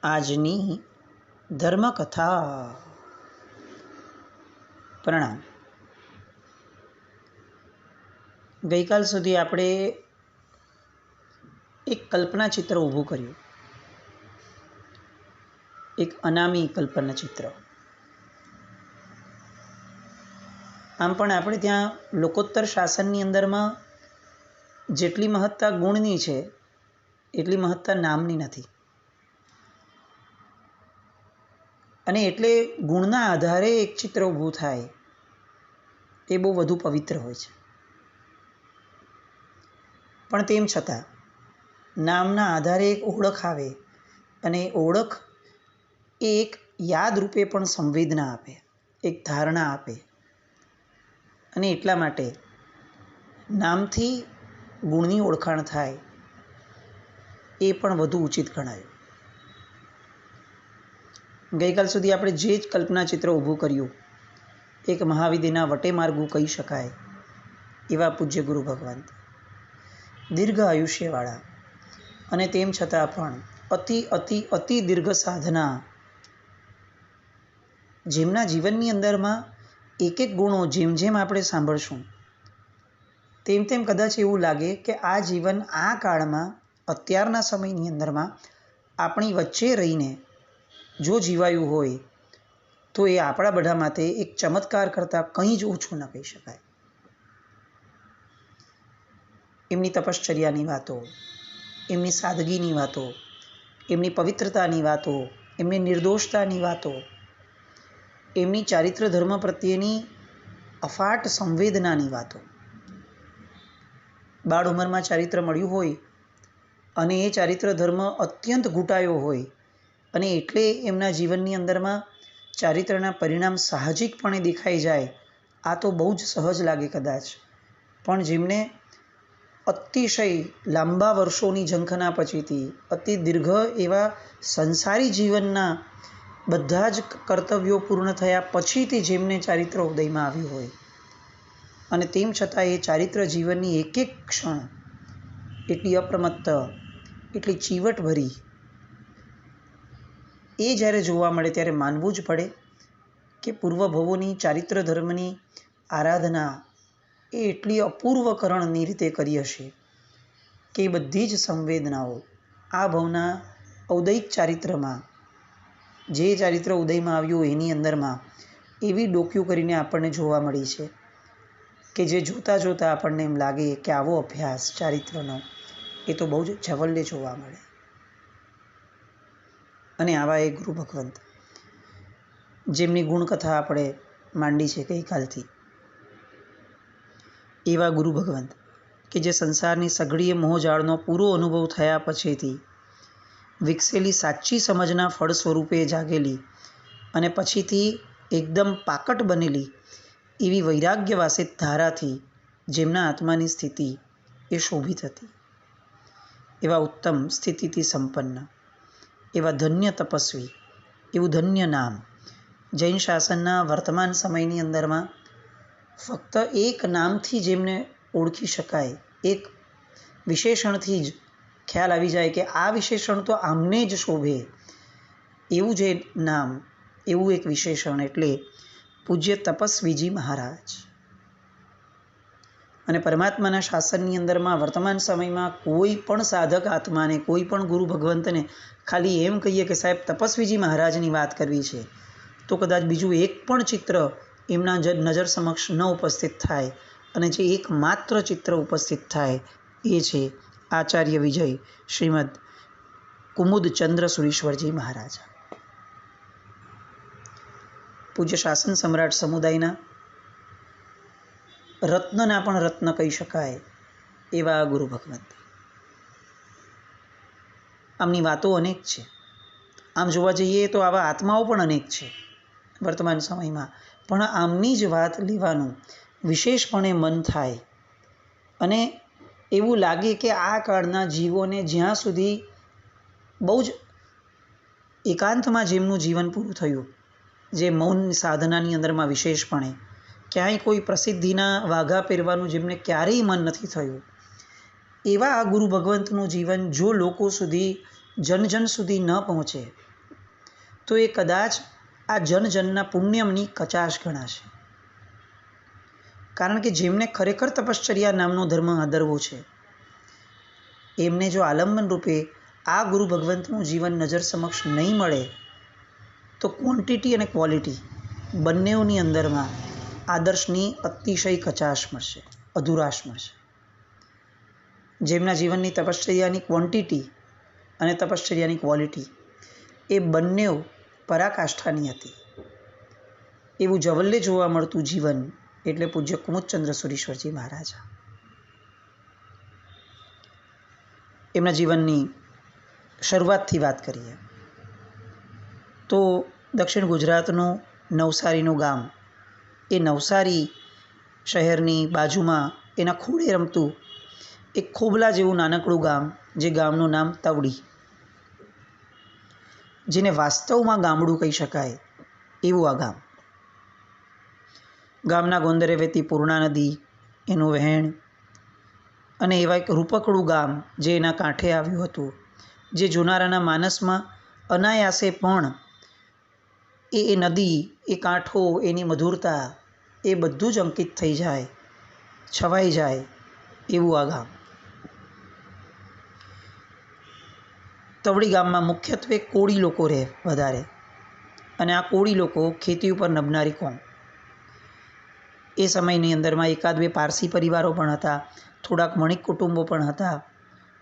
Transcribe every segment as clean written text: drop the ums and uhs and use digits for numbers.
આજની ધર્મકથા. પ્રણામ. ગઈકાલ સુધી આપણે એક કલ્પના ચિત્ર ઊભું કર્યું, એક અનામી કલ્પના ચિત્ર. આમ પણ આપણે ત્યાં લોકોત્તર શાસનની અંદરમાં જેટલી મહત્તા ગુણની છે એટલી મહત્તા નામની નથી, અને એટલે ગુણના આધારે એક ચિત્ર ઊભું થાય એ બહુ વધુ પવિત્ર હોય છે. પણ તેમ છતાં નામના આધારે એક ઓળખ આવે, અને ઓળખ એ એક યાદ રૂપે પણ સંવેદના આપે, એક ધારણા આપે, અને એટલા માટે નામથી ગુણની ઓળખાણ થાય એ પણ વધુ ઉચિત ગણાયું. ગઈકાલ સુધી આપણે જે જ કલ્પના ચિત્ર ઊભું કર્યું, એક મહાવિદ્યના વટે માર્ગું કહી શકાય એવા પૂજ્ય ગુરુ ભગવાન, દીર્ઘ આયુષ્યવાળા, અને તેમ છતાં પણ અતિ અતિ અતિ દીર્ઘ સાધના, જેમના જીવનની અંદરમાં એક એક ગુણો જેમ જેમ આપણે સાંભળશું તેમ તેમ કદાચ એવું લાગે કે આ જીવન આ કાળમાં અત્યારના સમયની અંદરમાં આપણી વચ્ચે રહીને જો જીવાયું હોય તો એ આપણા બધા માટે એક ચમત્કાર કરતાં કંઈ જ ઓછું ન કહી શકાય. એમની તપશ્ચર્યાની વાતો, એમની સાદગીની વાતો, એમની પવિત્રતાની વાતો, એમની નિર્દોષતાની વાતો, એમની ચારિત્ર ધર્મ પ્રત્યેની અફાટ સંવેદનાની વાતો. બાળ ઉંમરમાં ચારિત્ર મળ્યું હોય અને એ ચારિત્ર ધર્મ અત્યંત ઘૂંટાયો હોય, અને એટલે એમના જીવનની અંદરમાં ચારિત્રના પરિણામ સાહજિકપણે દેખાઈ જાય, આ તો બહુ જ સહજ લાગે કદાચ. પણ જેમને અતિશય લાંબા વર્ષોની ઝંખના પછીથી, અતિ દીર્ઘ એવા સંસારી જીવનના બધા જ કર્તવ્યો પૂર્ણ થયા પછીથી જેમને ચારિત્ર ઉદયમાં આવ્યું હોય, અને તેમ છતાં એ ચારિત્ર જીવનની એક એક ક્ષણ એટલી અપ્રમત્ત, એટલી ચીવટભરી, એ જ્યારે જોવા મળે ત્યારે માનવું જ પડે કે પૂર્વભવોની ચારિત્ર ધર્મની આરાધના એ એટલી અપૂર્વકરણની રીતે કરી હશે કે એ બધી જ સંવેદનાઓ આ ભવના ઔદયિક ચારિત્રમાં, જે ચારિત્ર ઉદયમાં આવ્યું એની અંદરમાં એવી ડોક્યું કરીને આપણને જોવા મળી છે કે જે જોતાં જોતાં આપણને એમ લાગે કે આવો અભ્યાસ ચારિત્રનો એ તો બહુ જ જવલ્લે જોવા મળે. અને આવા એક ગુરુ ભગવંત, જેમની ગુણકથા આપણે માંડી છે ગઈકાલથી, એવા ગુરુ ભગવંત કે જે સંસારની સઘળીએ મોહજાળનો પૂરો અનુભવ થયા પછીથી વિકસેલી સાચી સમજના ફળ સ્વરૂપે જાગેલી, અને પછીથી એકદમ પાકટ બનેલી એવી વૈરાગ્યવાસિત ધારાથી જેમના આત્માની સ્થિતિ એ શોભિત હતી, એવા ઉત્તમ સ્થિતિથી સંપન્ન, એવા ધન્ય તપસ્વી, એવું ધન્ય નામ જૈન શાસનના વર્તમાન સમયની અંદરમાં ફક્ત એક નામથી જેમને ઓળખી શકાય, એક વિશેષણથી જ ખ્યાલ આવી જાય કે આ વિશેષણ તો આમને જ શોભે, એવું જે નામ, એવું એક વિશેષણ એટલે પૂજ્ય તપસ્વીજી મહારાજ. અને પરમાત્માના શાસનની અંદરમાં વર્તમાન સમયમાં કોઈ પણ સાધક આત્માને, કોઈ પણ ગુરુ ભગવંતને ખાલી એમ કહીએ કે સાહેબ તપસ્વીજી મહારાજની વાત કરવી છે, તો કદાચ બીજું એક પણ ચિત્ર એમના નજર સમક્ષ ન ઉપસ્થિત થાય, અને જે એકમાત્ર ચિત્ર ઉપસ્થિત થાય એ છે આચાર્ય વિજય શ્રીમદ કુમુદચંદ્ર સુરીશ્વરજી મહારાજ, પૂજ્ય શાસન સમ્રાટ સમુદાયના રત્નના પણ રત્ન કહી શકાય એવા ગુરુ ભગવંત. આમની વાતો અનેક છે. આમ જોવા જઈએ તો આવા આત્માઓ પણ અનેક છે વર્તમાન સમયમાં, પણ આમની જ વાત લેવાનું વિશેષપણે મન થાય, અને એવું લાગે કે આ કાળના જીવોને જ્યાં સુધી બહુ જ એકાંતમાં જેમનું જીવન પૂરું થયું, જે મૌન સાધનાની અંદરમાં વિશેષપણે ક્યાંય કોઈ પ્રસિદ્ધિના વાઘા પહેરવાનું જેમને ક્યારેય મન નથી થયું, એવા આ ગુરુ ભગવંતનું જીવન જો લોકો સુધી, જન જન સુધી ન પહોંચે તો એ કદાચ આ જનજનના પુણ્યમની કચાશ ગણાશે. કારણ કે જેમને ખરેખર તપશ્ચર્યા નામનો ધર્મ આદરવો છે, એમને જો આલંબન રૂપે આ ગુરુ ભગવંતનું જીવન નજર સમક્ષ નહીં મળે તો ક્વોન્ટિટી અને ક્વોલિટી બંનેઓની અંદરમાં આદર્શની અતિશય કચાશ મળશે, અધુરાશ મળશે. જેમના જીવનની તપશ્ચર્યાની ક્વોન્ટિટી અને તપશ્ચર્યાની ક્વોલિટી એ બંને પરાકાષ્ઠાની હતી, એવું જવલ્લે જોવા મળતું જીવન એટલે પૂજ્ય કુમુદચંદ્ર સુરીશ્વરજી મહારાજા. એમના જીવનની શરૂઆતથી વાત કરીએ તો દક્ષિણ ગુજરાતનું નવસારીનું ગામ, એ નવસારી શહેરની બાજુમાં એના ખૂણે રમતું એક ખોબલા જેવું નાનકડું ગામ, જે ગામનું નામ તવડી, જેને વાસ્તવમાં ગામડું કહી શકાય એવું આ ગામ. ગામના ગોંદરે વહેતી પૂર્ણા નદી, એનું વહેણ અને એવા એક રૂપકડું ગામ જે એના કાંઠે આવ્યું હતું, જે જોનારાના માનસમાં અનાયાસે પણ એ નદી, એ કાંઠો, એની મધુરતા એ બધું જ અંકિત થઈ જાય, છવાઈ જાય એવું આ ગામ. તવડી ગામમાં મુખ્યત્વે કોળી લોકો રહે વધારે, અને આ કોળી લોકો ખેતી ઉપર નભનારી કોમ. એ સમયની અંદરમાં એકાદ બે પારસી પરિવારો પણ હતા, થોડાક વણિક કુટુંબો પણ હતા.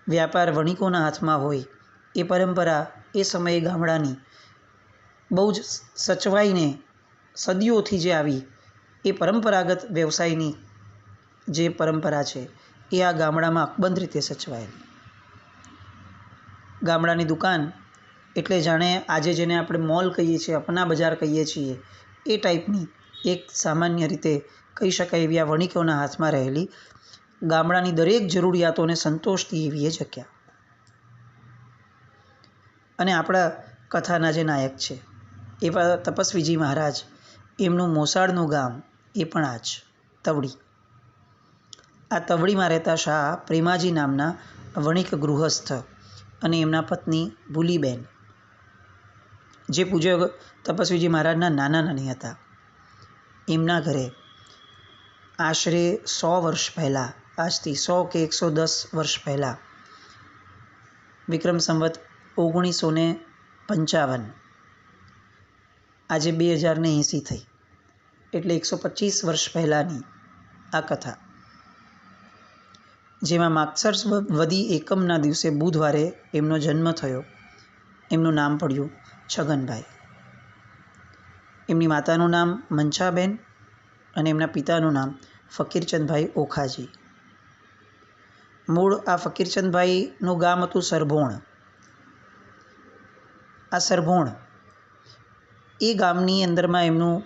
વ્યાપાર વણિકોના હાથમાં હોય એ પરંપરા એ સમયે ગામડાની બહુ જ સચવાઈને સદીઓથી જે આવી એ પરંપરાગત વ્યવસાયની જે પરંપરા છે એ આ ગામડામાં અકબંધ રીતે સચવાયેલી. ગામડાની દુકાન એટલે જાણે આજે જેને આપણે મોલ કહીએ છીએ, અપના બજાર કહીએ છીએ, એ ટાઈપની એક સામાન્ય રીતે કહી શકાય એવી આ વણિકોના હાથમાં રહેલી ગામડાની દરેક જરૂરિયાતોને સંતોષતી એવી એ જગ્યા. અને આપણા કથાના જે નાયક છે એવા તપસ્વીજી મહારાજ, એમનું મોસાળનું ગામ એ પણ આ જ તવડી. આ તવડીમાં રહેતા શાહ પ્રેમાજી નામના વણિક ગૃહસ્થ અને એમના પત્ની ભૂલીબેન, જે પૂજ્ય તપસ્વીજી મહારાજના નાના નાની હતા, એમના ઘરે આશરે 100 વર્ષ પહેલાં, આજથી 100 કે 110 વર્ષ પહેલાં, વિક્રમ સંવત 1955, આજે 2080 થઈ, એટલે 125 વર્ષ પહેલાંની આ કથા, જેમાં માગસર વદી એકમના દિવસે બુધવારે એમનો જન્મ થયો. એમનું નામ પડ્યું છગનભાઈ. એમની માતાનું નામ મંછાબેન અને એમના પિતાનું નામ ફકીરચંદભાઈ ઓખાજી. મૂળ આ ફકીરચંદભાઈનું ગામ હતું સરભોણ. આ સરભોણ એ ગામની અંદરમાં એમનું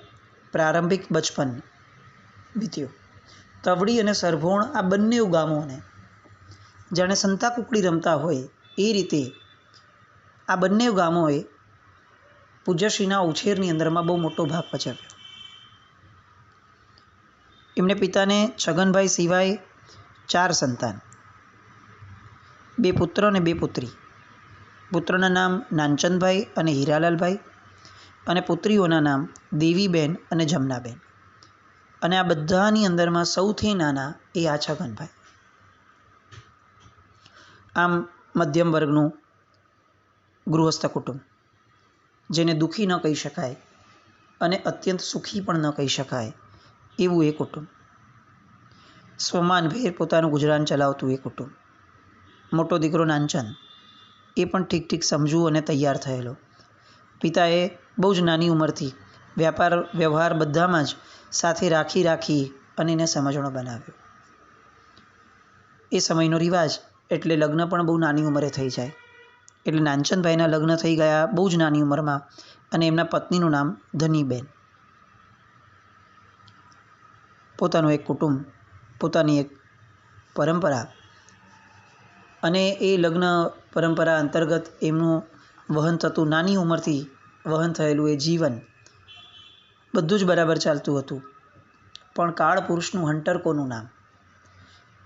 પ્રારંભિક બચપન વીત્યું. તવડી અને સરભોણ આ બંને ગામોને જાણે સંતા કુકડી રમતા હોય એ રીતે આ બંને ગામોએ પૂજ્યશ્રીના ઉછેરની અંદરમાં બહુ મોટો ભાગ ભજવ્યો. એમને પિતાને છગનભાઈ સિવાય 4 સંતાન, 2 પુત્ર અને 2 પુત્રી. પુત્રના નામ નાનચંદભાઈ અને હીરાલાલભાઈ, અને પુત્રીઓના નામ દેવીબેન અને જમનાબેન. અને આ બધાની અંદરમાં સૌથી નાના એ આ છગનભાઈ. આમ મધ્યમ વર્ગનું ગૃહસ્થ કુટુંબ, જેને દુઃખી ન કહી શકાય અને અત્યંત સુખી પણ ન કહી શકાય એવું એ કુટુંબ. સ્વમાનભેર પોતાનું ગુજરાન ચલાવતું એ કુટુંબ. મોટો દીકરો નાનચંદ એ પણ ઠીક ઠીક સમજુ અને તૈયાર થયેલો. પિતાએ બહુ જ નાની ઉંમરથી વ્યાપાર વ્યવહાર બધામાં જ સાથે રાખી અને એને સમજણો બનાવ્યો. એ સમયનો રિવાજ એટલે લગ્ન પણ બહુ નાની ઉંમરે થઈ જાય. એટલે નાનચંદભાઈના લગ્ન થઈ ગયા બહુ જ નાની ઉંમરમાં, અને એમના પત્નીનું નામ ધનીબેન. પોતાનું એક કુટુંબ, પોતાની એક પરંપરા, અને એ લગ્ન પરંપરા અંતર્ગત એમનું વહન થતું, નાની ઉંમરથી વહન થયેલું એ જીવન બધું જ બરાબર ચાલતું હતું. પણ કાળ પુરુષનું હંટર કોનું નામ?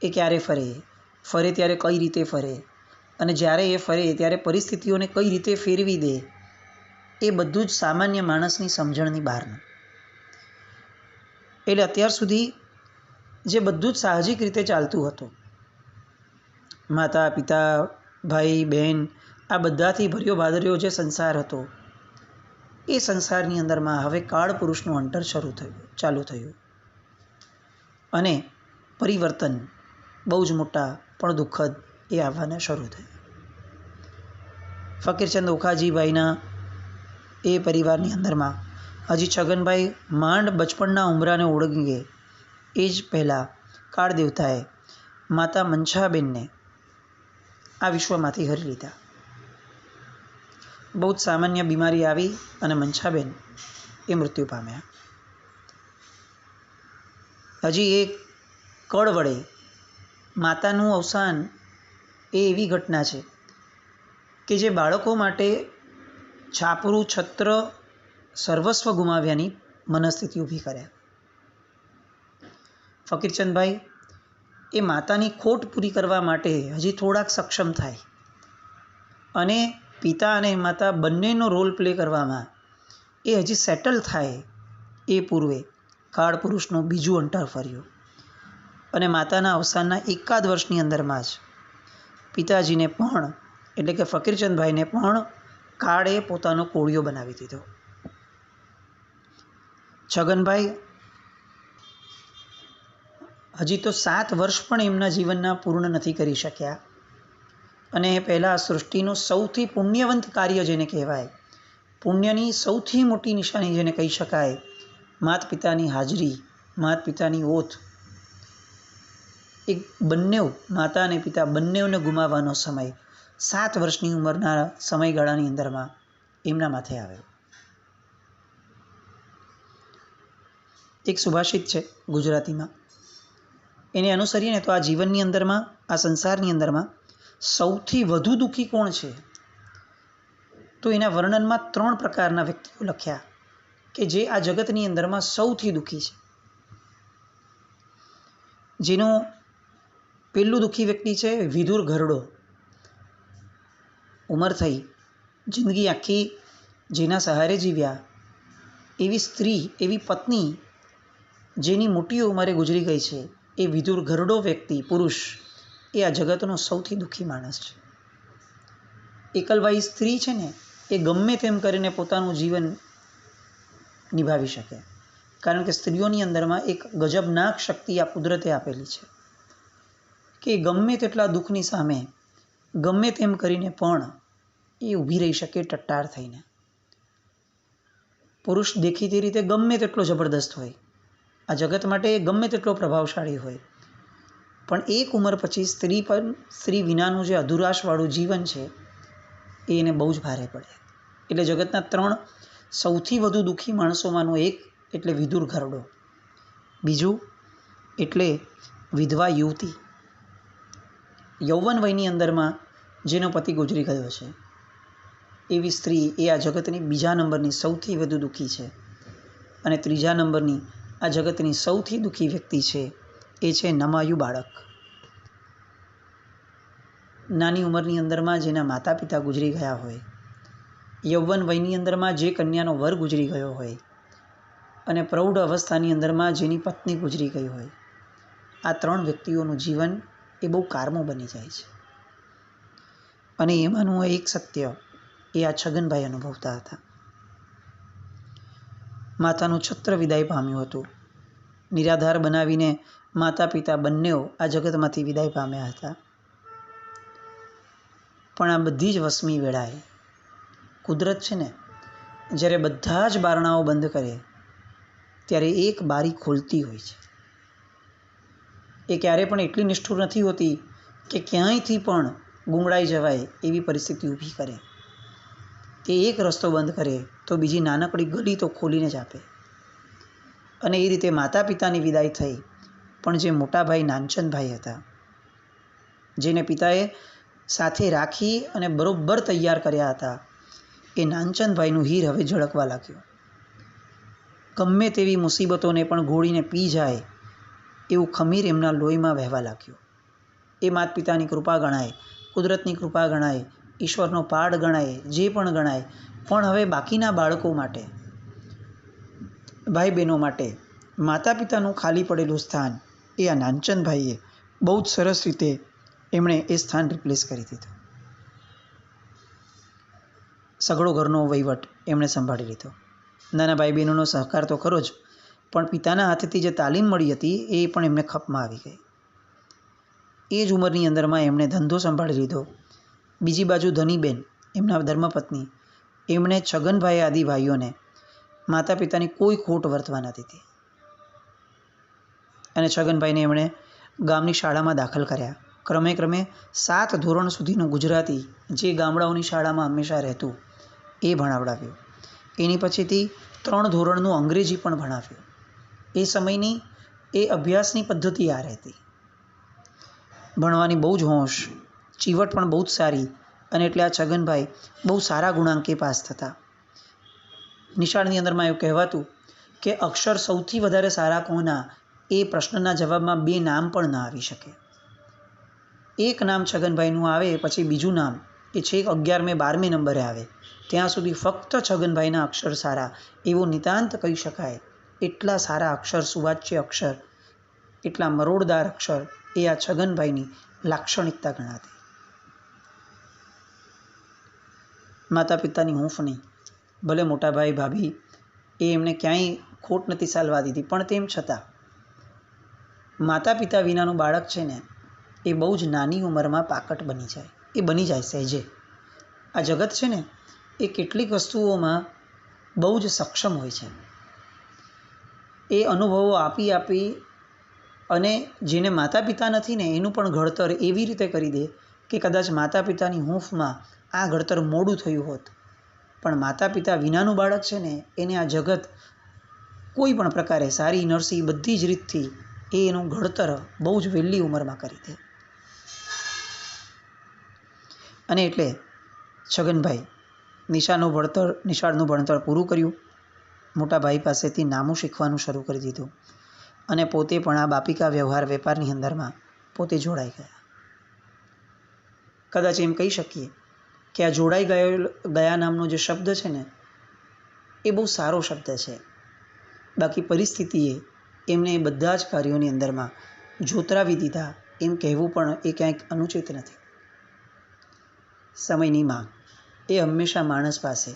એ ક્યારે ફરે ત્યારે કઈ રીતે ફરે, અને જ્યારે એ ફરે ત્યારે પરિસ્થિતિઓને કઈ રીતે ફેરવી દે, એ બધું જ સામાન્ય માણસની સમજણની બહારનું. એટલે અત્યાર સુધી જે બધું જ સાહજિક રીતે ચાલતું હતું, માતા પિતા ભાઈ બહેન આ બધાથી ભર્યો ભાદર્યો જે સંસાર હતો, એ સંસારની અંદરમાં હવે કાળ પુરુષનું અંતર ચાલુ થયું અને પરિવર્તન બહુ જ મોટા પણ દુઃખદ એ આવવાના શરૂ થયા. ફકીરચંદ ઓખાજીભાઈના એ પરિવારની અંદરમાં હજી છગનભાઈ માંડ બચપણના ઉંમરાને ઓળંગે એ જ પહેલાં કાળ દેવતાએ માતા મનછાબેનને આ વિશ્વમાંથી હરી લીધા. બહુ જ સામાન્ય બીમારી આવી અને મનછાબેન એ મૃત્યુ પામ્યા. હજી એક કળ વડે માતાનું અવસાન એ એવી ઘટના છે કે જે બાળકો માટે છાપરું છત્ર સર્વસ્વ ગુમાવ્યાની મનસ્થિતિ ઊભી કર્યા. ફકીરચંદભાઈ એ માતાની ખોટ પૂરી કરવા માટે હજી થોડાક સક્ષમ થાય અને પિતા અને માતા બંનેનો રોલ પ્લે કરવામાં એ હજી સેટલ થાય એ પૂર્વે કાળ પુરુષનું બીજું અંતર ફર્યું અને માતાના અવસાનના એકાદ વર્ષની અંદરમાં જ પિતાજીને પણ એટલે કે ફકીરચંદભાઈને પણ કાળે પોતાનો કોળિયો બનાવી દીધો. છગનભાઈ હજી તો 7 વર્ષ પણ એમના જીવનના પૂર્ણ નથી કરી શક્યા અને પહેલાં સૃષ્ટિનું સૌથી પુણ્યવંત કાર્ય જેને કહેવાય, પુણ્યની સૌથી મોટી નિશાની જેને કહી શકાય, માત પિતાની હાજરી, માત પિતાની ઓથ, એક બંને માતા અને પિતા બંનેઓને ગુમાવવાનો સમય 7 વર્ષની ઉંમરના સમયગાળાની અંદરમાં એમના માથે આવ્યો. એક સુભાષિત છે ગુજરાતીમાં, એને અનુસરીએ ને તો આ જીવનની અંદરમાં, આ સંસારની અંદરમાં સૌથી વધુ દુઃખી કોણ છે, તો એના વર્ણનમાં 3 પ્રકારના વ્યક્તિઓ લખ્યા કે જે આ જગતની અંદરમાં સૌથી દુઃખી છે. જેનું પહેલું દુઃખી વ્યક્તિ છે વિધુર ઘરડો. ઉંમર થઈ, જિંદગી આખી જેના સહારે જીવ્યા, એવી સ્ત્રી, એવી પત્ની જેની મોટી ઉંમરે ગુજરી ગઈ છે, એ વિધુર ઘરડો વ્યક્તિ, પુરુષ, એ આ જગતનો સૌથી દુઃખી માણસ છે. એકલવાઈ સ્ત્રી છે ને, એ ગમે તેમ કરીને પોતાનું જીવન નિભાવી શકે, કારણ કે સ્ત્રીઓની અંદરમાં એક ગજબનાક શક્તિ આ કુદરતે આપેલી છે કે ગમે તેટલા દુઃખની સામે ગમે તેમ કરીને પણ એ ઊભી રહી શકે ટટ્ટાર થઈને. પુરુષ દેખીતી રીતે ગમે તેટલો જબરદસ્ત હોય, આ જગત માટે ગમે તેટલો પ્રભાવશાળી હોય, પણ એક ઉંમર પછી સ્ત્રી વિનાનું જે અધુરાશવાળું જીવન છે એ એને બહુ જ ભારે પડે. એટલે જગતના 3 સૌથી વધુ દુઃખી માણસોમાંનો એક એટલે વિધુર ઘરડો. બીજું એટલે વિધવા યુવતી, યૌવન વયની અંદરમાં જેનો પતિ ગુજરી ગયો છે, એવી સ્ત્રી એ આ જગતની બીજા નંબરની સૌથી વધુ દુઃખી છે. અને ત્રીજા નંબરની આ જગતની સૌથી દુઃખી વ્યક્તિ છે એ છે નમાયું બાળક. નાની ઉંમરની અંદરમાં જેના માતા પિતા ગુજરી ગયા હોય, યૌવન વયની અંદરમાં જે કન્યાનો વર ગુજરી ગયો હોય અને પ્રૌઢ અવસ્થાની અંદરમાં જેની પત્ની ગુજરી ગઈ હોય, આ 3 વ્યક્તિઓનું જીવન એ બહુ કારમું બની જાય છે. અને એમાંનું એક સત્ય એ આ છગનભાઈ અનુભવતા હતા. માતાનું છત્ર વિદાય પામ્યું હતું. નિરાધાર બનાવીને માતા પિતા બંનેઓ આ જગતમાંથી વિદાય પામ્યા હતા. પણ આ બધી જ વસમી વેળાએ કુદરત છે ને, જ્યારે બધા જ બારણાઓ બંધ કરે ત્યારે એક બારી ખોલતી હોય છે. એ ક્યારે પણ એટલી નિષ્ઠુર નથી હોતી કે ક્યાંયથી પણ ગુંગળાઈ જવાય એવી પરિસ્થિતિ ઊભી કરે. તે એક રસ્તો બંધ કરે તો બીજી નાનકડી ગલી તો ખોલીને જ આપે. અને એ રીતે માતા પિતાની વિદાય થઈ, પણ જે મોટા ભાઈ નાનચંદભાઈ હતા, જેને પિતાએ સાથે રાખી અને બરોબર તૈયાર કર્યા હતા, એ નાનચંદભાઈનું હીર હવે ઝળકવા લાગ્યું. ગમે તેવી મુસીબતોને પણ ઘોળીને પી જાય એવું ખમીર એમના લોહીમાં વહેવા લાગ્યું. એ માત પિતાની કૃપા ગણાય, કુદરતની કૃપા ગણાય, ઈશ્વરનો પાડ ગણાય, જે પણ ગણાય, પણ હવે બાકીના બાળકો માટે, ભાઈ બહેનો માટે માતા પિતાનું ખાલી પડેલું સ્થાન એ આ નાનચંદભાઈએ બહુ જ સરસ રીતે એમણે એ સ્થાન રિપ્લેસ કરી દીધું. સઘળો ઘરનો વહીવટ એમણે સંભાળી લીધો. નાના ભાઈ બહેનોનો સહકાર તો ખરો જ, પણ પિતાના હાથેથી જે તાલીમ મળી હતી એ પણ એમને ખપમાં આવી ગઈ. એ જ ઉંમરની અંદરમાં એમણે ધંધો સંભાળી લીધો. બીજી બાજુ ધનીબેન, એમના ધર્મપત્ની, એમણે છગનભાઈ આદિ ભાઈઓને માતા પિતાની કોઈ ખોટ વર્તવા ન દીધી અને છગનભાઈને એમણે ગામની શાળામાં દાખલ કર્યા. ક્રમે ક્રમે 7 ધોરણ સુધીનું ગુજરાતી, જે ગામડાઓની શાળામાં હંમેશા રહેતું, એ ભણાવડાવ્યું. એની પછીથી 3 ધોરણનું અંગ્રેજી પણ ભણાવ્યું. એ સમયની એ અભ્યાસની પદ્ધતિ આ રહેતી. ભણવાની બહુ જ હોશ, ચીવટ પણ બહુ જ સારી, અને એટલે આ છગનભાઈ બહુ સારા ગુણાંકે પાસ થતા. નિશાળની અંદરમાં એવું કહેવાતું કે અક્ષર સૌથી વધારે સારા કોના, એ પ્રશ્નના જવાબમાં 2 નામ પણ ના આવી શકે. એક નામ છગનભાઈનું આવે, પછી બીજું નામ એ છેક 11મે 12મે નંબરે આવે, ત્યાં સુધી ફક્ત છગનભાઈના અક્ષર સારા, એવું નિતાંત કહી શકાય. એટલા સારા અક્ષર, સુવાચ્ય અક્ષર, એટલા મરોડદાર અક્ષર એ આ છગનભાઈની લાક્ષણિકતા ગણાતી. માતા પિતાની હૂંફ નહીં, ભલે મોટા ભાઈ ભાભી એ એમને ક્યાંય ખોટ નથી સાલવા દીધી, પણ તેમ છતાં માતા પિતા વિનાનું બાળક છે ને, એ બહુ જ નાની ઉંમરમાં પાકટ બની જાય. એ બની જાય સહેજે. આ જગત છે ને, એ કેટલીક વસ્તુઓમાં બહુ જ સક્ષમ હોય છે. એ અનુભવો આપી આપી અને જેને માતા પિતા નથી ને, એનું પણ ઘડતર એવી રીતે કરી દે કે કદાચ માતા પિતાની હૂંફમાં આ ઘડતર મોડું થયું હોત, પણ માતા પિતા વિનાનું બાળક છે ને, એને આ જગત કોઈ પણ પ્રકારે, સારી નરસી બધી જ રીતથી એ એનું ઘડતર બહુ જ વહેલી ઉંમરમાં કરી દે. અને એટલે છગનભાઈ નિશાળનું ભણતર પૂરું કર્યું. મોટા ભાઈ પાસેથી નામું શીખવાનું શરૂ કરી દીધું અને પોતે પણ આ બાપિકા વ્યવહાર વેપારની અંદરમાં પોતે જોડાઈ ગયા. કદાચ એમ કહી શકીએ કે આ જોડાઈ ગયા નામનો જે શબ્દ છે ને, એ બહુ સારો શબ્દ છે. બાકી પરિસ્થિતિએ એમને એ બધા જ કાર્યોની અંદરમાં જોતરાવી દીધા, એમ કહેવું પણ એ ક્યાંક અનુચિત નથી. સમયની માંગ એ હંમેશા માણસ પાસે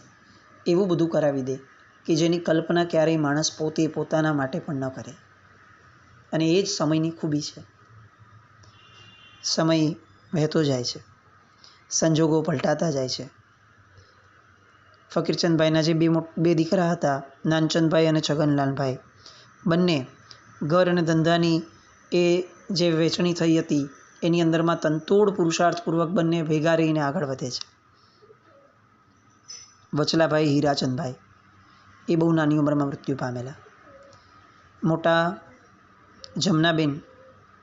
એવું બધું કરાવી દે કે જેની કલ્પના ક્યારેય માણસ પોતે પોતાના માટે પણ ન કરે. અને એ જ સમયની ખૂબી છે. સમય વહેતો જાય છે, સંજોગો પલટાતા જાય છે. ફકીરચંદભાઈના જે બે દીકરા હતા, નાનચંદભાઈ અને છગનલાલભાઈ, બંને ઘર અને ધંધાની એ જે વહેંચણી થઈ હતી એની અંદરમાં તનતોડ પુરુષાર્થપૂર્વક બંને ભેગા રહીને આગળ વધે છે. વચલાભાઈ હીરાચંદભાઈ એ બહુ નાની ઉંમરમાં મૃત્યુ પામેલા. મોટા જમનાબેન,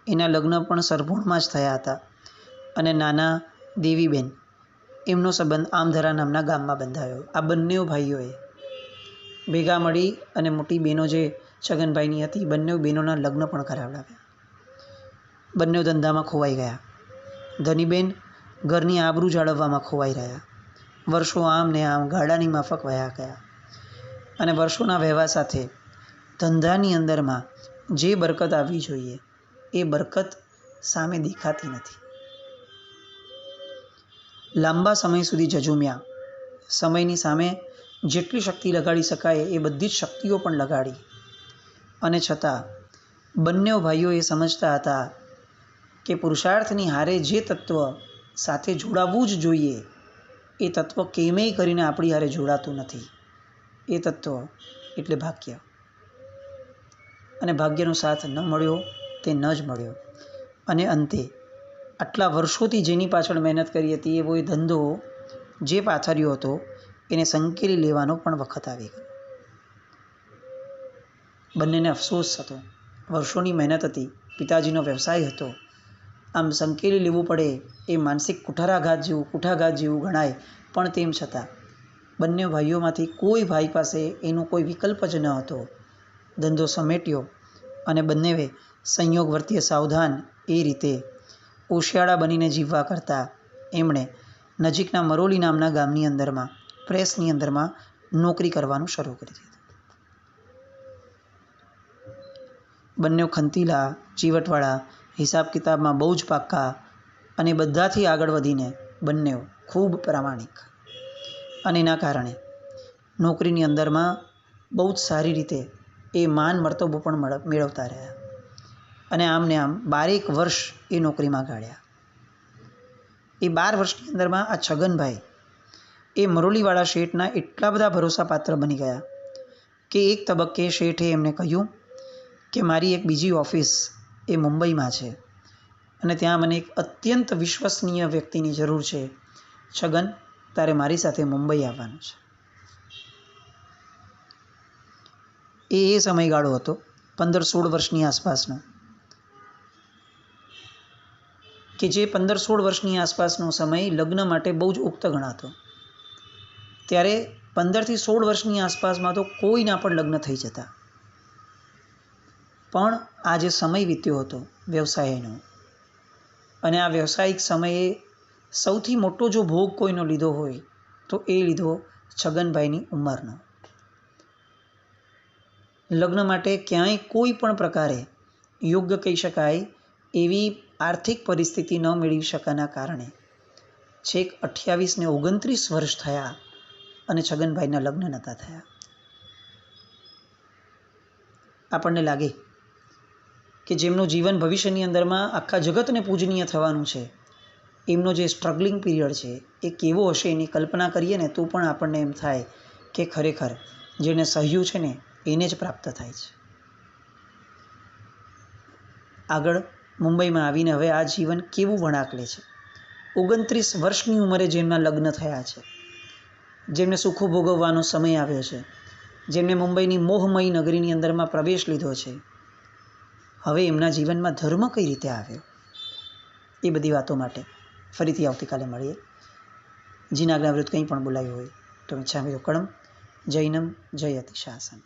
એના લગ્ન પણ સરભોણમાં જ થયા હતા. અને નાના દેવીબેન, એમનો સંબંધ આમધરા નામના ગામમાં બંધાયો. આ બંને ભાઈઓએ ભેગા મળી અને મોટી બહેનો જે છગનભાઈની હતી, બંને બહેનોના લગ્ન પણ કરાવડાવ્યા. બંને ધંધામાં ખોવાઈ ગયા. ધનીબેન ઘરની આબરૂ જાળવવામાં ખોવાઈ રહ્યા. વર્ષો આમ ને આમ ગાડાની માફક વયા ગયા. અને વર્ષોના વહેવા સાથે ધંધાની અંદરમાં જે બરકત આવવી જોઈએ એ બરકત સામે દેખાતી નથી. લાંબા સમય સુધી ઝઝૂમ્યા. સમયની સામે જેટલી શક્તિ લગાડી શકાય એ બધી જ શક્તિઓ પણ લગાડી, અને છતાં બંને ભાઈઓ એ સમજતા હતા કે પુરુષાર્થની હારે જે તત્વ સાથે જોડાવવું જ જોઈએ એ તત્વ કેમેય કરીને આપણી હારે જોડાતું નથી. એ તત્વ એટલે ભાગ્ય. અને ભાગ્યનો સાથ ન મળ્યો તે ન જ મળ્યો. અને અંતે આટલા વર્ષોથી જેની પાછળ મહેનત કરી હતી એવો એ ધંધો જે પાથર્યો હતો એને સંકેલી લેવાનો પણ વખત આવી ગયો. બંનેને અફસોસ હતો. વર્ષોની મહેનત હતી, પિતાજીનો વ્યવસાય હતો. આમ સંકેલી લેવું પડે એ માનસિક કુઠાઘાત જેવું ગણાય. પણ તેમ છતાં બંને ભાઈઓમાંથી કોઈ ભાઈ પાસે એનો કોઈ વિકલ્પ જ ન હતો. ધંધો સમેટ્યો અને બંનેએ સંયોગ વર્તીય સાવધાન એ રીતે ઓશિયાળા બનીને જીવવા કરતાં એમણે નજીકના મરોલી નામના ગામની અંદરમાં પ્રેસની અંદરમાં નોકરી કરવાનું શરૂ કરી દીધું. બંને ખંતીલા, ચીવટવાળા, હિસાબ કિતાબમાં બહુ જ પાક્કા અને બધાથી આગળ વધીને બંને ખૂબ પ્રામાણિક, અને એના કારણે નોકરીની અંદરમાં બહુ જ સારી રીતે એ માન મર્તબો પણ મેળવતા રહ્યા અને આમને આમ 12 વર્ષ એ નોકરીમાં ગાળ્યા. એ 12 વર્ષની અંદરમાં આ છગનભાઈ એ મરોલીવાળા શેઠના એટલા બધા ભરોસાપાત્ર બની ગયા કે એક તબક્કે શેઠે એમને કહ્યું કે મારી એક બીજી ઓફિસ એ મુંબઈમાં છે અને ત્યાં મને એક અત્યંત વિશ્વસનીય વ્યક્તિની જરૂર છે. છગન, તારે મારી સાથે મુંબઈ આવવાનું છે. એ સમયગાળો હતો 15-16 વર્ષની આસપાસનો, કે જે 15-16 વર્ષની આસપાસનો સમય લગ્ન માટે બહુ જ ઉક્ત ગણાતો. ત્યારે 15થી 16 વર્ષની આસપાસમાં તો કોઈના પણ લગ્ન થઈ જતા. પણ આ જે સમય વીત્યો હતો વ્યવસાયનો, અને આ વ્યવસાયિક સમયે સૌથી મોટો જો ભોગ કોઈનો લીધો હોય તો એ લીધો છગનભાઈની ઉંમરનો. લગ્ન માટે ક્યાંય કોઈ પણ પ્રકારે યોગ્ય કહી શકાય એવી આર્થિક પરિસ્થિતિ ન મેળવી શકાના કારણે છેક 28 ને 29 વર્ષ થયા અને છગનભાઈના લગ્ન નહોતા થયા. આપણને લાગે કે જેમનું જીવન ભવિષ્યની અંદરમાં આખા જગતને પૂજનીય થવાનું છે, એમનો જે સ્ટ્રગલિંગ પીરિયડ છે એ કેવો હશે એની કલ્પના કરીએ ને તો પણ આપણને એમ થાય કે ખરેખર જેને સહ્યું છે ને એને જ પ્રાપ્ત થાય છે. આગળ મુંબઈમાં આવીને હવે આ જીવન કેવું વળાંક લે છે. 29 વર્ષની ઉંમરે જેમના લગ્ન થયા છે, જેમને સુખો ભોગવવાનો સમય આવ્યો છે, જેમને મુંબઈની મોહમયી નગરીની અંદરમાં પ્રવેશ લીધો છે, હવે એમના જીવનમાં ધર્મ કઈ રીતે આવ્યો, એ બધી વાતો માટે ફરીથી આવતીકાલે મળીએ. જીનાજ્ઞા વિરુદ્ધ કંઈ પણ બોલાયું હોય તો મિચ્છામિ દુક્કડમ. જૈનમ જયતિ શાસન.